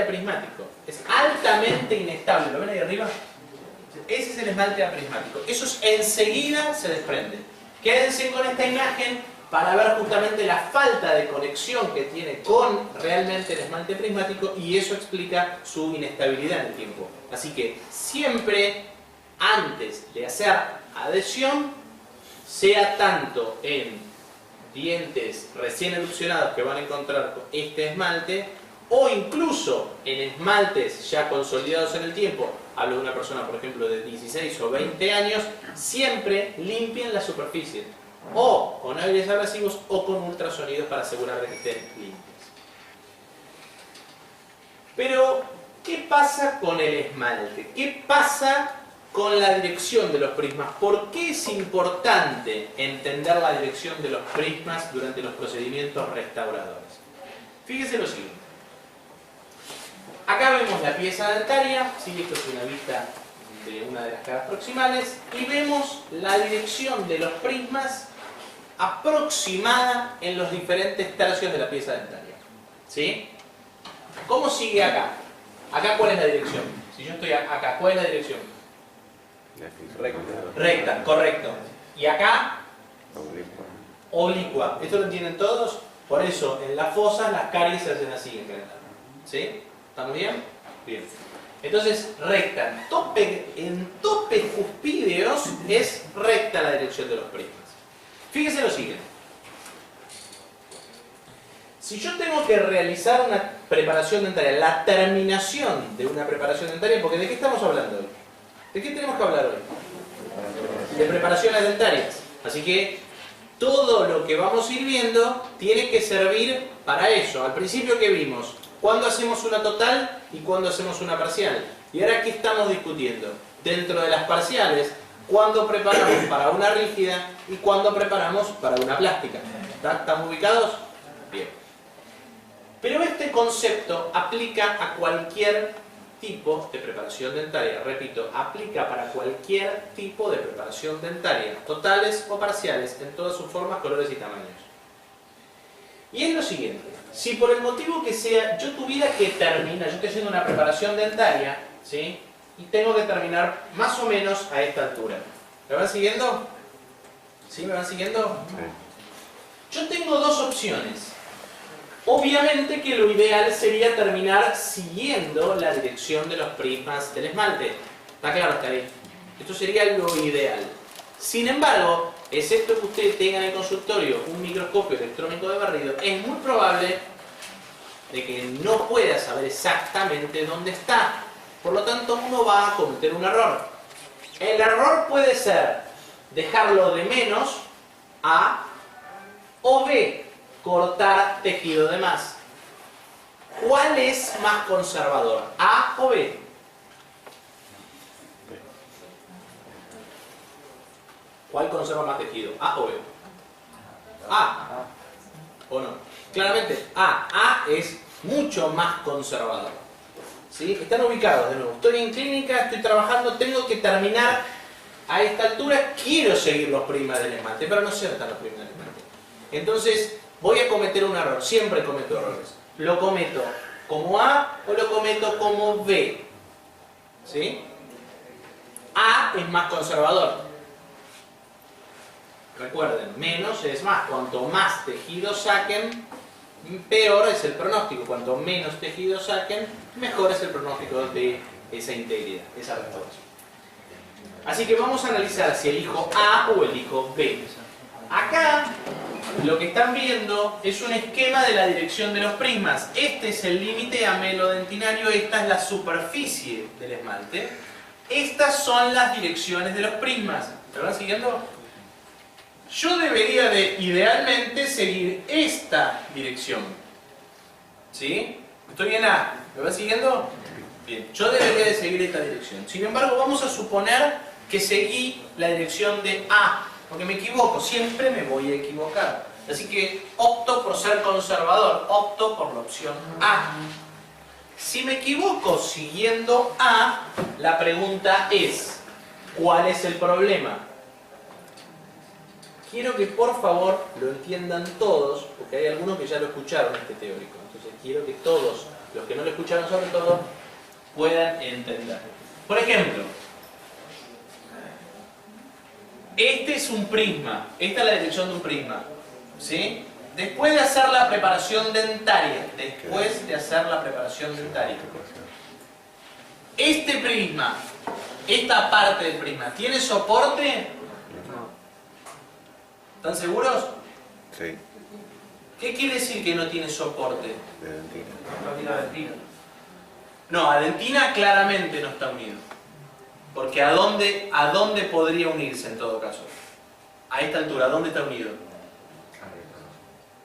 aprismático. Es altamente inestable. ¿Lo ven ahí arriba? Ese es el esmalte aprismático. Eso enseguida se desprende. Quédense con esta imagen para ver justamente la falta de conexión que tiene con realmente el esmalte prismático, y eso explica su inestabilidad en el tiempo. Así que siempre antes de hacer adhesión, sea tanto en dientes recién erupcionados que van a encontrar con este esmalte, o incluso en esmaltes ya consolidados en el tiempo, hablo de una persona por ejemplo de 16 o 20 años, siempre limpien la superficie, o con aires abrasivos o con ultrasonidos para asegurar de que estén limpias. Pero, ¿qué pasa con el esmalte? ¿Qué pasa con la dirección de los prismas? ¿Por qué es importante entender la dirección de los prismas durante los procedimientos restauradores? Fíjese lo siguiente. Acá vemos la pieza dentaria, ¿sí? Esto es una vista de una de las caras proximales, y vemos la dirección de los prismas aproximada en los diferentes tercios de la pieza dentaria. ¿Sí? ¿Cómo sigue acá? Acá, ¿cuál es la dirección? Si yo estoy acá, ¿cuál es la dirección? Recta. Recta, correcto. ¿Y acá? Oblicua. ¿Esto lo entienden todos? Por eso, en las fosas las caries se hacen así en general. ¿Sí? ¿Estamos bien? Bien. Entonces, recta. En topes cuspídeos es recta la dirección de los prismas. Fíjese lo siguiente. Si yo tengo que realizar una preparación dentaria, la terminación de una preparación dentaria, porque ¿de qué estamos hablando hoy? ¿De qué tenemos que hablar hoy? De preparaciones dentarias. Así que todo lo que vamos a ir viendo tiene que servir para eso. Al principio, ¿qué vimos? ¿Cuándo hacemos una total y cuándo hacemos una parcial? Y ahora, ¿qué estamos discutiendo? Dentro de las parciales, ¿cuándo preparamos para una rígida y cuándo preparamos para una plástica? ¿Están ubicados? Bien. Pero este concepto aplica a cualquier tipo de preparación dentaria. Repito, aplica para cualquier tipo de preparación dentaria, totales o parciales, en todas sus formas, colores y tamaños. Y es lo siguiente. Si por el motivo que sea yo tuviera que terminar, yo estoy haciendo una preparación dentaria, ¿sí? Y tengo que terminar más o menos a esta altura. ¿Me van siguiendo? ¿Sí? ¿Me van siguiendo? Sí. Yo tengo dos opciones. Obviamente que lo ideal sería terminar siguiendo la dirección de los prismas del esmalte. ¿Está claro hasta ahí? Esto sería lo ideal. Sin embargo, excepto que usted tenga en el consultorio un microscopio electrónico de barrido, es muy probable de que no pueda saber exactamente dónde está. Por lo tanto, uno va a cometer un error. El error puede ser dejarlo de menos A, o B, cortar tejido de más. ¿Cuál es más conservador? ¿A o B? ¿Cuál conserva más tejido? ¿A o B? A. ¿O no? Claramente A. A es mucho más conservador. ¿Sí? Están ubicados de nuevo. Estoy en clínica, estoy trabajando, tengo que terminar a esta altura. Quiero seguir los prismas del esmalte, pero no sé dónde están los prismas del esmalte. Entonces, voy a cometer un error. Siempre cometo errores. ¿Lo cometo como A o lo cometo como B? ¿Sí? A es más conservador. Recuerden, menos es más. Cuanto más tejido saquen, peor es el pronóstico. Cuanto menos tejido saquen, mejor es el pronóstico de esa integridad, esa restauración. Así que vamos a analizar si elijo A o elijo B. Acá lo que están viendo es un esquema de la dirección de los prismas. Este es el límite amelodentinario, esta es la superficie del esmalte. Estas son las direcciones de los prismas. ¿Me van siguiendo? Yo debería de, idealmente, seguir esta dirección. ¿Sí? Estoy en A. ¿Me van siguiendo? Bien. Yo debería de seguir esta dirección. Sin embargo, vamos a suponer que seguí la dirección de A. Porque me equivoco. Siempre me voy a equivocar. Así que opto por ser conservador. Opto por la opción A. Si me equivoco siguiendo A, la pregunta es, ¿cuál es el problema? Quiero que por favor lo entiendan todos, porque hay algunos que ya lo escucharon este teórico. Entonces quiero que todos los que no lo escucharon sobre todo, puedan entender. Por ejemplo, este es un prisma, esta es la dirección de un prisma, ¿sí? Después de hacer la preparación dentaria, este prisma, esta parte del prisma, ¿tiene soporte? ¿Están seguros? Sí. ¿Qué quiere decir que no tiene soporte? De dentina. No, a dentina claramente no está unido. Porque ¿a dónde podría unirse en todo caso? A esta altura, ¿a dónde está unido?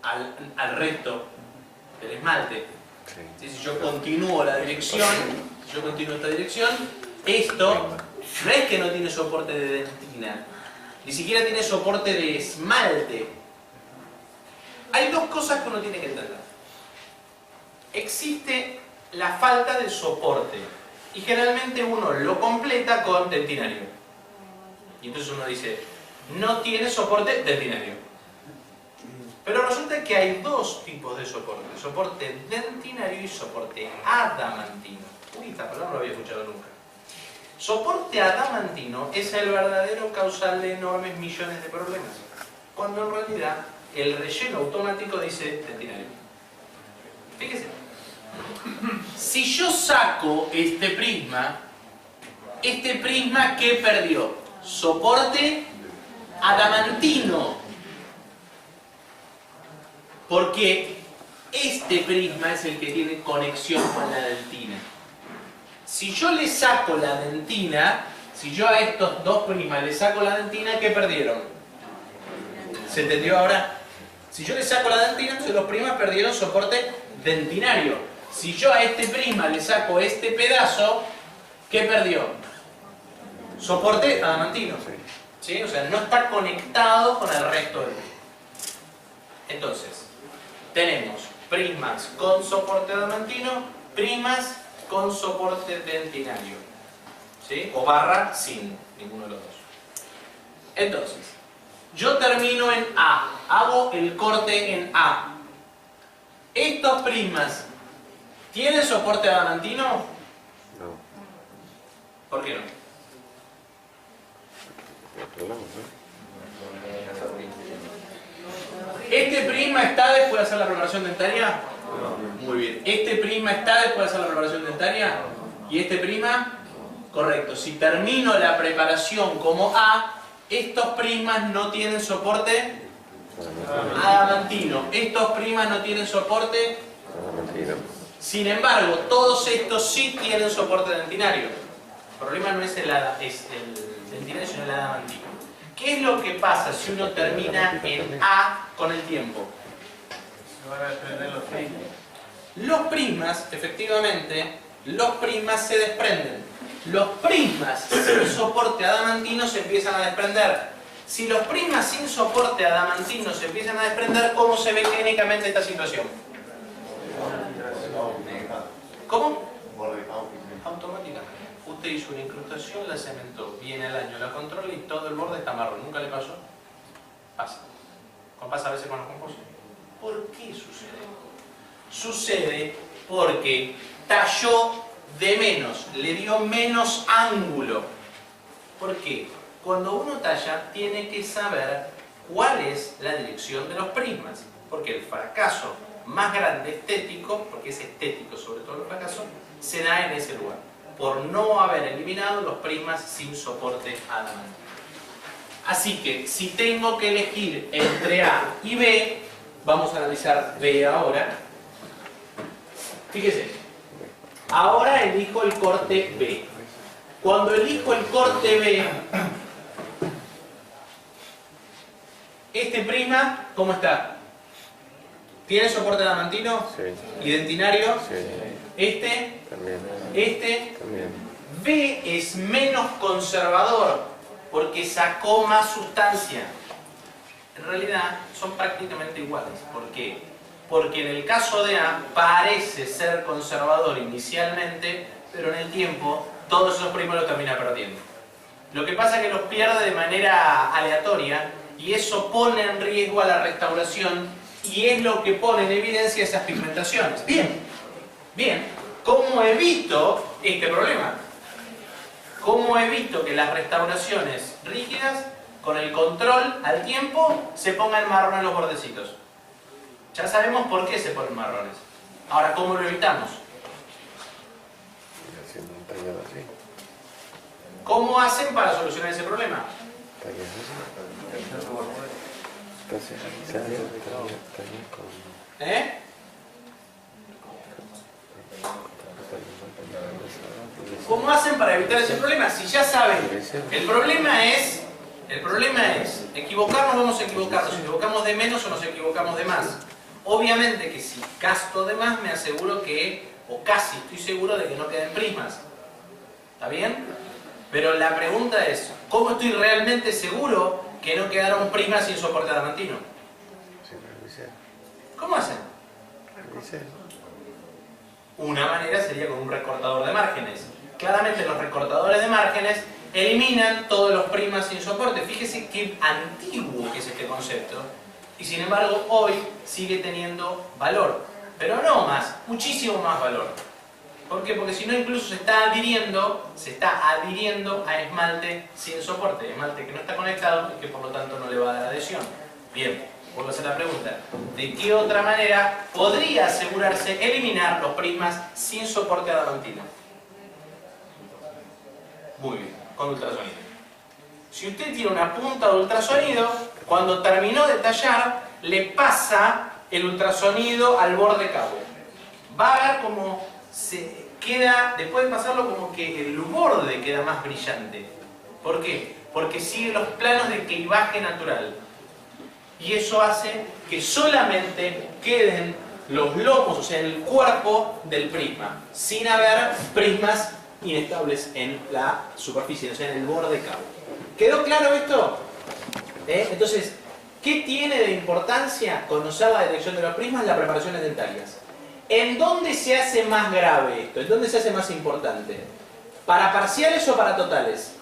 Al resto del esmalte. Sí. Si yo continúo la dirección, esta dirección, esto no es que no tiene soporte de dentina, ni siquiera tiene soporte de esmalte. Hay dos cosas que uno tiene que entender. Existe la falta de soporte y generalmente uno lo completa con dentinario. Y entonces uno dice, no tiene soporte dentinario. Pero resulta que hay dos tipos de soporte: soporte dentinario y soporte adamantino. Uy, esta palabra no lo había escuchado nunca. Soporte adamantino es el verdadero causal de enormes millones de problemas, cuando en realidad el relleno automático dice dentinario. Fíjese, si yo saco este prisma, ¿qué perdió? Soporte adamantino. Porque este prisma es el que tiene conexión con la dentina. Si yo le saco la dentina, si yo a estos dos prismas le saco la dentina, ¿qué perdieron? ¿Se entendió ahora? Si yo le saco la dentina, entonces los prismas perdieron soporte dentinario. Si yo a este prisma le saco este pedazo, ¿qué perdió? Soporte adamantino. ¿Sí? O sea, no está conectado con el resto del prisma. Entonces, tenemos prismas con soporte adamantino, prismas con soporte dentinario, ¿sí? O barra sin ninguno de los dos. Entonces, yo termino en A, hago el corte en A. ¿Estos prismas tienen soporte adamantino? No. ¿Por qué no? Por otro lado, ¿no? ¿Este prisma está después de hacer la preparación dentaria? Muy bien. ¿Este prisma está después de hacer la preparación dentaria? ¿Y este prisma? Correcto. Si termino la preparación como A, estos prismas no tienen soporte adamantino. Estos prismas no tienen soporte Adamantino. Sin embargo, todos estos sí tienen soporte dentinario. El problema no es el dentinario, sino el adamantino. ¿Qué es lo que pasa si uno termina en A con el tiempo? Se van a desprender los prismas. Los prismas, efectivamente, los prismas se desprenden. Los prismas sin soporte adamantino se empiezan a desprender. Si los prismas sin soporte adamantino se empiezan a desprender, ¿cómo se ve clínicamente esta situación? ¿Cómo? Automáticamente. Usted hizo una incrustación, la cementó, viene el año, la controla y todo el borde está marrón. ¿Nunca le pasó? Pasa. Pasa a veces con los compuestos. ¿Por qué sucede? Sucede porque talló de menos, le dio menos ángulo. ¿Por qué? Cuando uno talla, tiene que saber cuál es la dirección de los prismas. Porque el fracaso más grande estético, porque es estético sobre todo el fracaso, se da en ese lugar, por no haber eliminado los prismas sin soporte adamantino. Así que, si tengo que elegir entre A y B, vamos a analizar B ahora. Fíjese, ahora elijo el corte B. Cuando elijo el corte B, este prisma, ¿cómo está? ¿Tiene soporte adamantino? Sí. ¿Y dentinario? Sí. Este, También. este. También. B es menos conservador porque sacó más sustancia. En realidad son prácticamente iguales. ¿Por qué? Porque en el caso de A parece ser conservador inicialmente, pero en el tiempo todos esos prismas los termina perdiendo. Lo que pasa es que los pierde de manera aleatoria y eso pone en riesgo a la restauración y es lo que pone en evidencia esas pigmentaciones. Bien, Bien, ¿cómo evito este problema? ¿Cómo evito que las restauraciones rígidas, con el control al tiempo, se pongan marrones los bordecitos? Ya sabemos por qué se ponen marrones. Ahora, ¿cómo lo evitamos? Haciendo un tallado así. ¿Cómo hacen para solucionar ese problema? Tallas así. Entonces, se hace tallar con... ¿Eh? ¿Cómo hacen para evitar ese problema? Si ya saben, el problema es, equivocarnos, vamos a equivocarnos. Nos equivocamos de menos o nos equivocamos de más. Obviamente que si gasto de más, me aseguro que, o casi estoy seguro de que no queden prismas. ¿Está bien? Pero la pregunta es, ¿cómo estoy realmente seguro que no quedaron prismas sin soporte adamantino? ¿Cómo hacen? Una manera sería con un recortador de márgenes. Claramente los recortadores de márgenes eliminan todos los prismas sin soporte. Fíjese qué antiguo que es este concepto. Y sin embargo hoy sigue teniendo valor. Pero no más, muchísimo más valor. ¿Por qué? Porque si no incluso se está adhiriendo a esmalte sin soporte. Esmalte que no está conectado y que por lo tanto no le va a dar adhesión. Bien, vuelvo a hacer la pregunta. ¿De qué otra manera podría asegurarse eliminar los prismas sin soporte adamantino? Muy bien, con ultrasonido. Si usted tiene una punta de ultrasonido, cuando terminó de tallar, le pasa el ultrasonido al borde cabo. Va a ver cómo se queda, después de pasarlo, como que el borde queda más brillante. ¿Por qué? Porque sigue los planos de clivaje natural. Y eso hace que solamente queden los lomos, o sea, el cuerpo del prisma, sin haber prismas inestables en la superficie, o sea, en el borde cabo. ¿Quedó claro esto? Entonces, ¿qué tiene de importancia conocer la detección de los prismas? Las preparaciones dentarias. ¿En dónde se hace más grave esto? ¿En dónde se hace más importante? ¿Para parciales o para totales?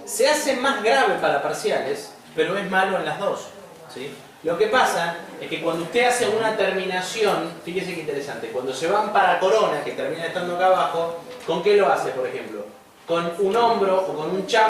Se hace más grave para parciales, pero es malo en las dos, ¿sí? Lo que pasa es que cuando usted hace una terminación, fíjese qué interesante, cuando se van para corona, que termina estando acá abajo, ¿con qué lo hace, por ejemplo? Con un hombro o con un chamfer